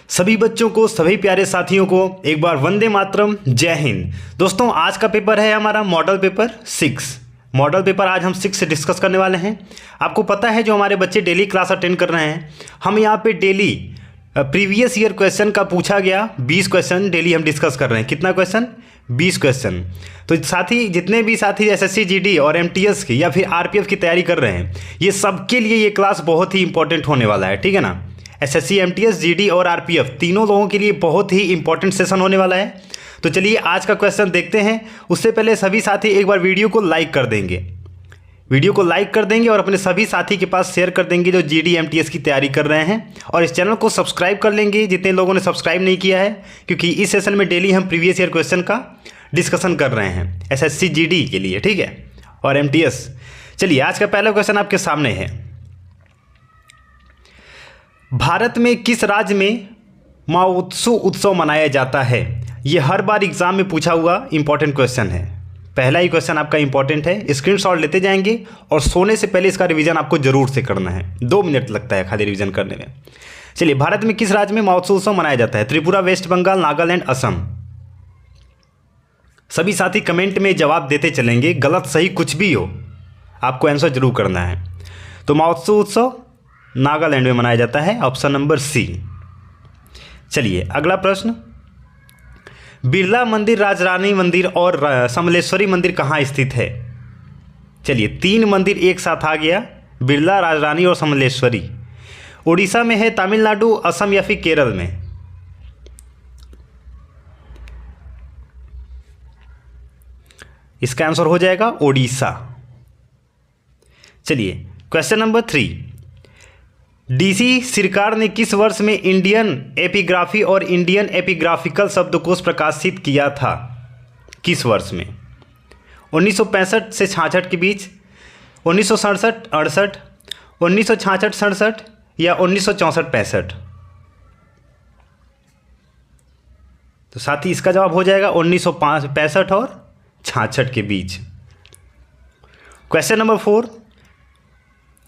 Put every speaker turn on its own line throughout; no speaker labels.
सभी बच्चों को, सभी प्यारे साथियों को एक बार वंदे मातरम, जय हिंद। दोस्तों, आज का पेपर है हमारा मॉडल पेपर 6। मॉडल पेपर आज हम 6 से डिस्कस करने वाले हैं। आपको पता है जो हमारे बच्चे डेली क्लास अटेंड कर रहे हैं, हम यहाँ पे डेली प्रीवियस ईयर क्वेश्चन का पूछा गया 20 क्वेश्चन डेली हम डिस्कस कर रहे हैं। कितना क्वेश्चन? 20 क्वेश्चन। तो साथी, जितने भी साथी एसएससी जीडी और एमटीएस की या फिर आरपीएफ की तैयारी कर रहे हैं, ये सबके लिए ये क्लास बहुत ही इंपॉर्टेंट होने वाला है, ठीक है ना। एसएससी, एमटीएस, जीडी और आरपीएफ तीनों लोगों के लिए बहुत ही इंपॉर्टेंट सेशन होने वाला है। तो चलिए आज का क्वेश्चन देखते हैं। उससे पहले सभी साथी एक बार वीडियो को लाइक कर देंगे, वीडियो को लाइक कर देंगे और अपने सभी साथी के पास शेयर कर देंगे जो जीडी एमटीएस की तैयारी कर रहे हैं, और इस चैनल को सब्सक्राइब कर लेंगे जितने लोगों ने सब्सक्राइब नहीं किया है, क्योंकि इस सेशन में डेली हम प्रीवियस ईयर क्वेश्चन का डिस्कशन कर रहे हैं एसएससी जीडी के लिए, ठीक है, और एमटीएस। चलिए आज का पहला क्वेश्चन आपके सामने है। भारत में किस राज्य में महोत्सव उत्सव मनाया जाता है? यह हर बार एग्जाम में पूछा हुआ इंपॉर्टेंट क्वेश्चन है। पहला ही क्वेश्चन आपका इंपॉर्टेंट है, स्क्रीनशॉट लेते जाएंगे और सोने से पहले इसका रिवीजन आपको जरूर से करना है। 2 मिनट लगता है खाली रिवीजन करने में। चलिए, भारत में किस राज्य में महोत्सव उत्सव मनाया जाता है? त्रिपुरा, वेस्ट बंगाल, नागालैंड, असम। सभी साथी कमेंट में जवाब देते चलेंगे, गलत सही कुछ भी हो आपको आंसर जरूर करना है। तो महोत्सव उत्सव नागालैंड में मनाया जाता है, ऑप्शन नंबर सी। चलिए अगला प्रश्न, बिरला मंदिर, राजरानी मंदिर और समलेश्वरी मंदिर कहाँ स्थित है? चलिए 3 मंदिर एक साथ आ गया, बिरला, राजरानी और समलेश्वरी। उड़ीसा में है, तमिलनाडु, असम या फिर केरल में? इसका आंसर हो जाएगा ओडिशा। चलिए क्वेश्चन नंबर 3, डीसी सरकार ने किस वर्ष में इंडियन एपिग्राफी और इंडियन एपिग्राफिकल शब्दकोश प्रकाशित किया था? किस वर्ष में? 1965 से 66 के बीच, 1967-68, 1966-67 या 1964-65? तो साथ ही इसका जवाब हो जाएगा 1965 और 66 के बीच। क्वेश्चन नंबर 4,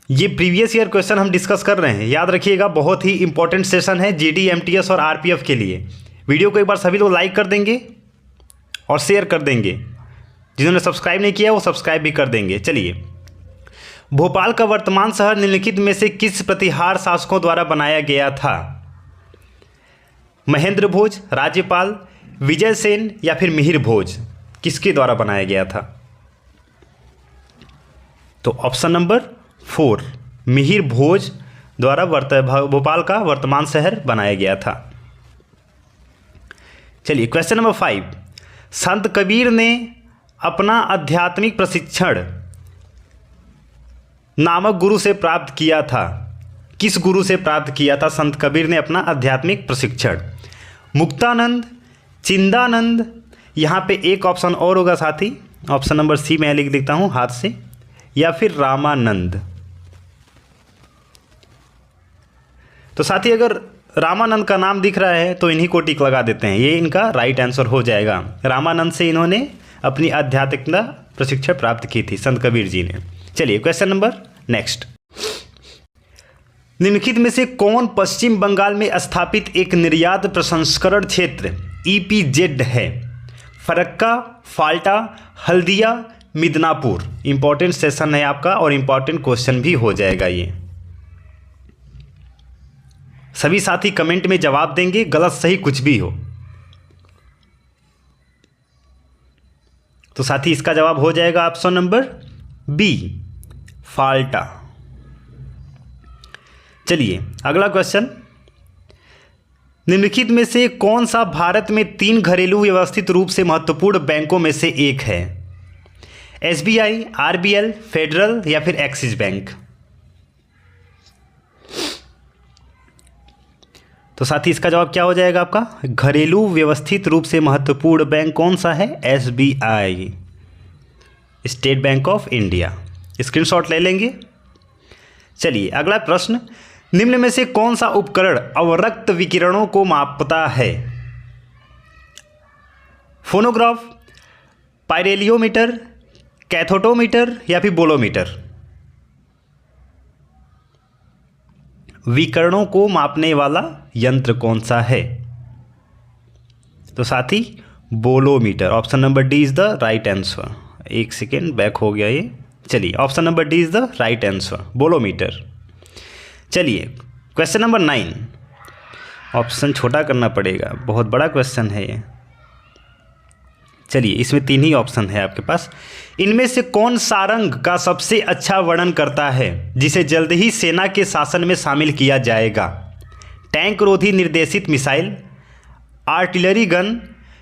ये प्रीवियस ईयर क्वेश्चन हम डिस्कस कर रहे हैं, याद रखिएगा, बहुत ही इंपॉर्टेंट सेशन है जीडी, एमटीएस और आरपीएफ के लिए। वीडियो को एक बार सभी लोग लाइक कर देंगे और शेयर कर देंगे। जिन्होंने सब्सक्राइब नहीं किया वो सब्सक्राइब भी कर देंगे। चलिए, भोपाल का वर्तमान शहर निम्नलिखित में से किस प्रतिहार शासकों द्वारा बनाया गया था? महेंद्र भोज, राज्यपाल, विजय सेन या फिर मिहिर भोज? किसके द्वारा बनाया गया था? तो ऑप्शन नंबर 4, मिहिर भोज द्वारा भोपाल का वर्तमान शहर बनाया गया था। चलिए क्वेश्चन नंबर 5, संत कबीर ने अपना आध्यात्मिक प्रशिक्षण नामक गुरु से प्राप्त किया था? किस गुरु से प्राप्त किया था संत कबीर ने अपना आध्यात्मिक प्रशिक्षण? मुक्तानंद, चिंदानंद, यहाँ पे एक ऑप्शन और होगा साथी, ऑप्शन नंबर सी मैं लिख देता हूँ हाथ से, या फिर रामानंद। तो साथी अगर रामानंद का नाम दिख रहा है तो इन्हीं को टिक लगा देते हैं, ये इनका राइट आंसर हो जाएगा। रामानंद से इन्होंने अपनी आध्यात्मिकता प्रशिक्षण प्राप्त की थी संत कबीर जी ने। चलिए क्वेश्चन नंबर नेक्स्ट, निम्नलिखित में से कौन पश्चिम बंगाल में स्थापित एक निर्यात प्रसंस्करण क्षेत्र ईपीजेड है? फरक्का, फाल्टा, हल्दिया, मिदनापुर। इंपॉर्टेंट सेशन है आपका और इंपॉर्टेंट क्वेश्चन भी हो जाएगा ये। सभी साथी कमेंट में जवाब देंगे, गलत सही कुछ भी हो। तो साथी इसका जवाब हो जाएगा ऑप्शन नंबर बी, फाल्टा। चलिए अगला क्वेश्चन, निम्नलिखित में से कौन सा भारत में 3 घरेलू व्यवस्थित रूप से महत्वपूर्ण बैंकों में से एक है? एसबीआई, आरबीएल, फेडरल या फिर एक्सिस बैंक? तो साथी इसका जवाब क्या हो जाएगा आपका? घरेलू व्यवस्थित रूप से महत्वपूर्ण बैंक कौन सा है? SBI, state bank of India. Screenshot ले लेंगे। चलिए अगला प्रश्न, निम्न में से कौन सा उपकरण अवरक्त विकिरणों को मापता है? फोनोग्राफ, पायरेलियोमीटर, कैथोटोमीटर या फिर बोलोमीटर? विकर्णों को मापने वाला यंत्र कौन सा है? तो साथी bolometer. Option number D is the right answer. एक सेकेंड, बैक हो गया ये। चलिए, option number D is the right answer, bolometer. चलिए, क्वेश्चन नंबर 9। ऑप्शन छोटा करना पड़ेगा, बहुत बड़ा क्वेश्चन है ये। चलिए, इसमें 3 ही ऑप्शन है आपके पास। इनमें से कौन सारंग का सबसे अच्छा वर्णन करता है जिसे जल्द ही सेना के शासन में शामिल किया जाएगा? टैंक रोधी निर्देशित मिसाइल, आर्टिलरी गन,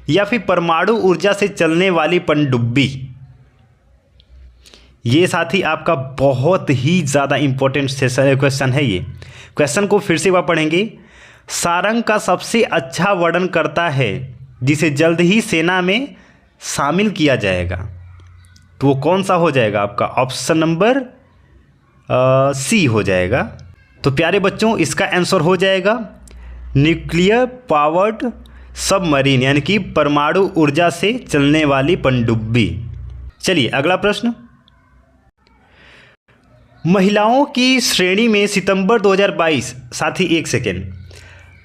या फिर परमाणु ऊर्जा से चलने वाली पनडुब्बी? ये साथी आपका बहुत ही ज़्यादा इंपॉर्टेंट क्वेश्चन है। ये क्वेश्चन को फिर से वह पढ़ेंगे। सारंग का सबसे अच्छा वर्णन करता है जिसे जल्द ही सेना में शामिल किया जाएगा, तो वो कौन सा हो जाएगा आपका? ऑप्शन नंबर सी हो जाएगा। तो प्यारे बच्चों, इसका आंसर हो जाएगा न्यूक्लियर पावर्ड सबमरीन, यानी कि परमाणु ऊर्जा से चलने वाली पनडुब्बी। चलिए, अगला प्रश्न। महिलाओं की श्रेणी में सितंबर 2022, साथी एक सेकेंड,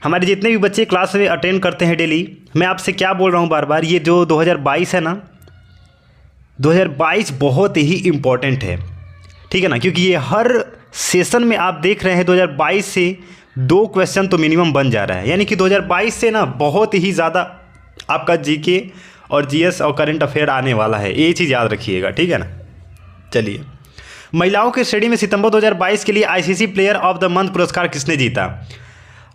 हमारे जितने भी बच्चे क्लास में अटेंड करते हैं डेली, मैं आपसे क्या बोल रहा हूँ बार बार, ये जो 2022 है ना, 2022 बहुत ही इम्पोर्टेंट है, ठीक है ना, क्योंकि ये हर सेशन में आप देख रहे हैं 2022 से 2 क्वेश्चन तो मिनिमम बन जा रहा है। यानी कि 2022 से ना बहुत ही ज़्यादा आपका जीके और जीएस और करंट अफेयर आने वाला है, ये चीज़ याद रखिएगा, ठीक है ना। चलिए, महिलाओं की श्रेणी में सितंबर 2022 के लिए ICC player of the month पुरस्कार किसने जीता?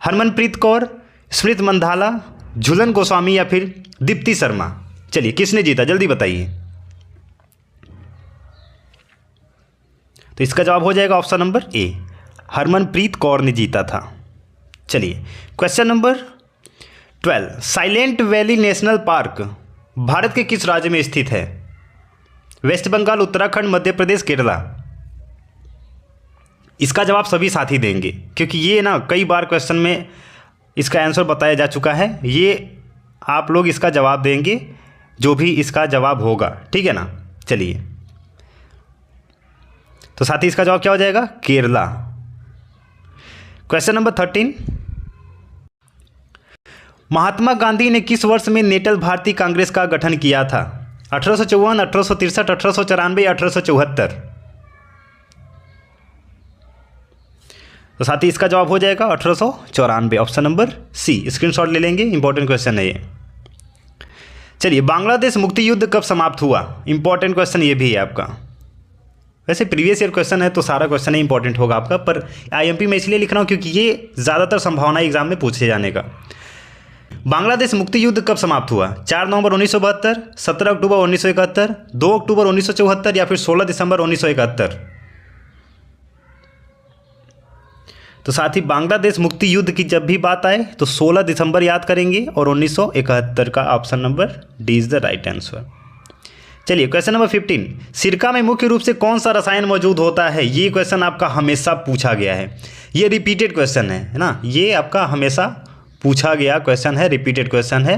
हरमनप्रीत कौर, स्मृति मंधाना, झूलन गोस्वामी या फिर दीप्ति शर्मा? चलिए, किसने जीता जल्दी बताइए। तो इसका जवाब हो जाएगा option number A, Harmanpreet Kaur ने जीता था। चलिए, question number 12। Silent valley national park Bharat के किस राज्य में स्थित है? वेस्ट बंगाल, उत्तराखंड, मध्य प्रदेश, केरला? इसका जवाब सभी साथी देंगे, क्योंकि ये ना कई बार क्वेश्चन में इसका आंसर बताया जा चुका है। ये आप लोग इसका जवाब देंगे जो भी इसका जवाब होगा, ठीक है ना। चलिए, तो साथी इसका जवाब क्या हो जाएगा? केरला। Question number 13। महात्मा गांधी ने किस वर्ष में नेटल भारतीय कांग्रेस का गठन किया था? 1854, 1863, 1894 या 1874? तो साथी इसका जवाब हो जाएगा 1894, ऑप्शन नंबर सी। स्क्रीनशॉट ले लेंगे, इंपॉर्टेंट क्वेश्चन है ये। चलिए, बांग्लादेश मुक्ति युद्ध कब समाप्त हुआ? इंपॉर्टेंट क्वेश्चन ये भी है आपका। वैसे प्रीवियस ईयर क्वेश्चन है तो सारा क्वेश्चन ही इंपॉर्टेंट होगा आपका, पर आईएमपी में इसलिए लिख रहा हूँ क्योंकि ये ज़्यादातर संभावना एग्जाम में पूछे जाने का। बांग्लादेश मुक्ति युद्ध कब समाप्त हुआ? 4 नवंबर 1972, 17 अक्टूबर 1971, 2 अक्टूबर 1974 या फिर 16 दिसंबर 1971? तो साथ ही बांग्लादेश मुक्ति युद्ध की जब भी बात आए तो 16 दिसंबर याद करेंगे और 1971 का option number D is the right answer. चलिए, क्वेश्चन नंबर 15। सिरका में मुख्य रूप से कौन सा रसायन मौजूद होता है? ये क्वेश्चन आपका हमेशा पूछा गया है, ये रिपीटेड क्वेश्चन है ना, ये आपका हमेशा पूछा गया क्वेश्चन है, रिपीटेड क्वेश्चन है,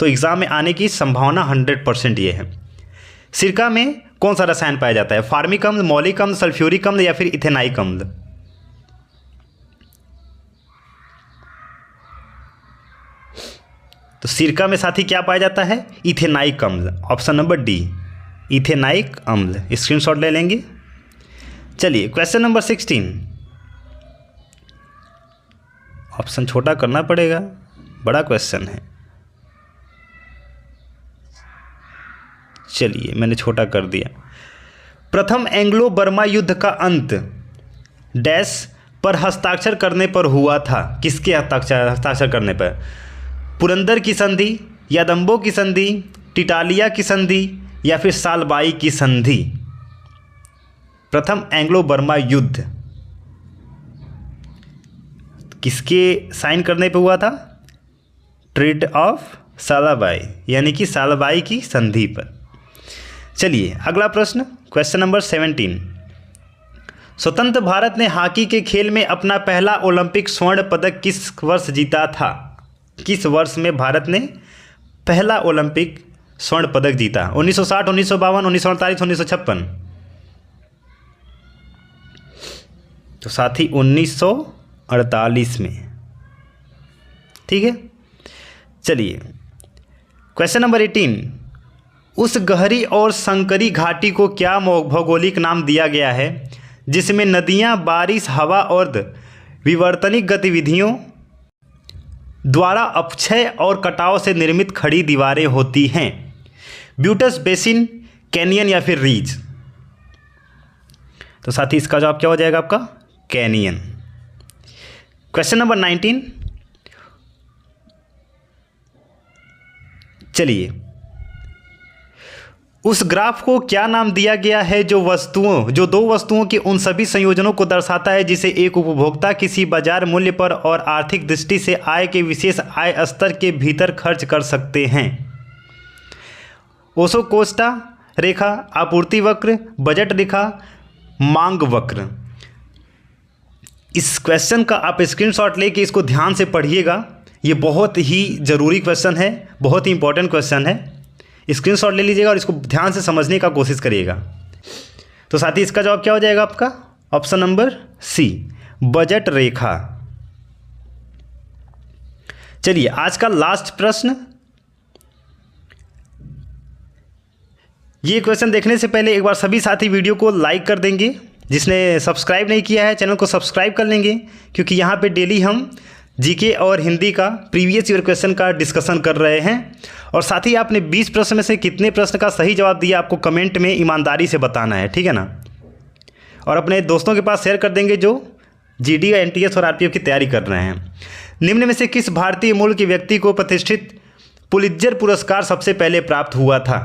तो एग्जाम में आने की संभावना 100% ये है। सिरका में कौन सा रसायन पाया जाता है? फार्मिक अम्ल, मौलिक अम्ल, सल्फ्यूरिक अम्ल या फिर इथेनाइक अम्ल? तो सिरका में साथी क्या पाया जाता है? इथेनाइक अम्ल, ऑप्शन नंबर डी, इथेनाइक अम्ल। स्क्रीनशॉट ले लेंगे। चलिए, क्वेश्चन नंबर 16। ऑप्शन छोटा करना पड़ेगा, बड़ा क्वेश्चन है। चलिए, मैंने छोटा कर दिया। प्रथम एंग्लो बर्मा युद्ध का अंत डैश पर हस्ताक्षर करने पर हुआ था? किसके हस्ताक्षर करने पर? पुरंदर की संधि, यादम्बो की संधि, टिटालिया की संधि या फिर सालबाई की संधि? प्रथम एंग्लो बर्मा युद्ध किसके साइन करने पे हुआ था? ट्रीट ऑफ सालाबाई, यानी कि सालबाई की संधि पर। चलिए, अगला प्रश्न, क्वेश्चन नंबर 17। स्वतंत्र भारत ने हॉकी के खेल में अपना पहला ओलंपिक स्वर्ण पदक किस वर्ष जीता था? किस वर्ष में भारत ने पहला ओलंपिक स्वर्ण पदक जीता? 1960, 1952, 1948, 1956? तो साथी 1948 1948 में। ठीक है, चलिए क्वेश्चन नंबर 18, उस गहरी और संकरी घाटी को क्या भौगोलिक नाम दिया गया है जिसमें नदियां, बारिश, हवा और विवर्तनिक गतिविधियों द्वारा अपक्षय और कटाव से निर्मित खड़ी दीवारें होती हैं? ब्यूटस बेसिन, कैनियन या फिर रीज? तो साथ ही इसका जवाब क्या हो जाएगा आपका? कैनियन। क्वेश्चन नंबर 19, चलिए उस ग्राफ को क्या नाम दिया गया है जो दो वस्तुओं के उन सभी संयोजनों को दर्शाता है जिसे एक उपभोक्ता किसी बाजार मूल्य पर और आर्थिक दृष्टि से आय के विशेष आय स्तर के भीतर खर्च कर सकते हैं? ओशो कोस्टा रेखा, आपूर्ति वक्र, बजट रेखा, मांग वक्र। इस क्वेश्चन का आप स्क्रीनशॉट लेके इसको ध्यान से पढ़िएगा, ये बहुत ही ज़रूरी क्वेश्चन है, बहुत ही इंपॉर्टेंट क्वेश्चन है। स्क्रीनशॉट ले लीजिएगा और इसको ध्यान से समझने का कोशिश करिएगा। तो साथ ही इसका जवाब क्या हो जाएगा आपका? ऑप्शन नंबर सी, बजट रेखा। चलिए आज का लास्ट प्रश्न। ये क्वेश्चन देखने से पहले एक बार सभी साथी वीडियो को लाइक कर देंगे। जिसने सब्सक्राइब नहीं किया है चैनल को सब्सक्राइब कर लेंगे, क्योंकि यहाँ पे डेली हम जीके और हिंदी का प्रीवियस ईयर क्वेश्चन का डिस्कशन कर रहे हैं। और साथ ही आपने 20 प्रश्न में से कितने प्रश्न का सही जवाब दिया आपको कमेंट में ईमानदारी से बताना है, ठीक है ना। और अपने दोस्तों के पास शेयर कर देंगे जो जीडी, एनटीएस और आरपीएफ की तैयारी कर रहे हैं। निम्न में से किस भारतीय मूल के व्यक्ति को प्रतिष्ठित पुलित्जर पुरस्कार सबसे पहले प्राप्त हुआ था?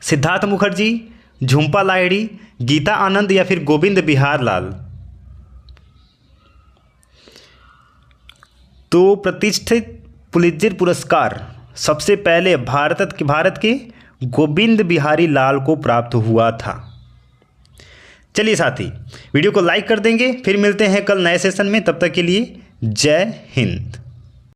सिद्धार्थ मुखर्जी, झुंपा लाहिड़ी, गीता आनंद या फिर गोविंद बिहार लाल? तो प्रतिष्ठित पुलित्जर पुरस्कार सबसे पहले भारत के गोविंद बिहारी लाल को प्राप्त हुआ था। चलिए साथी वीडियो को लाइक कर देंगे, फिर मिलते हैं कल नए सेशन में। तब तक के लिए जय हिंद।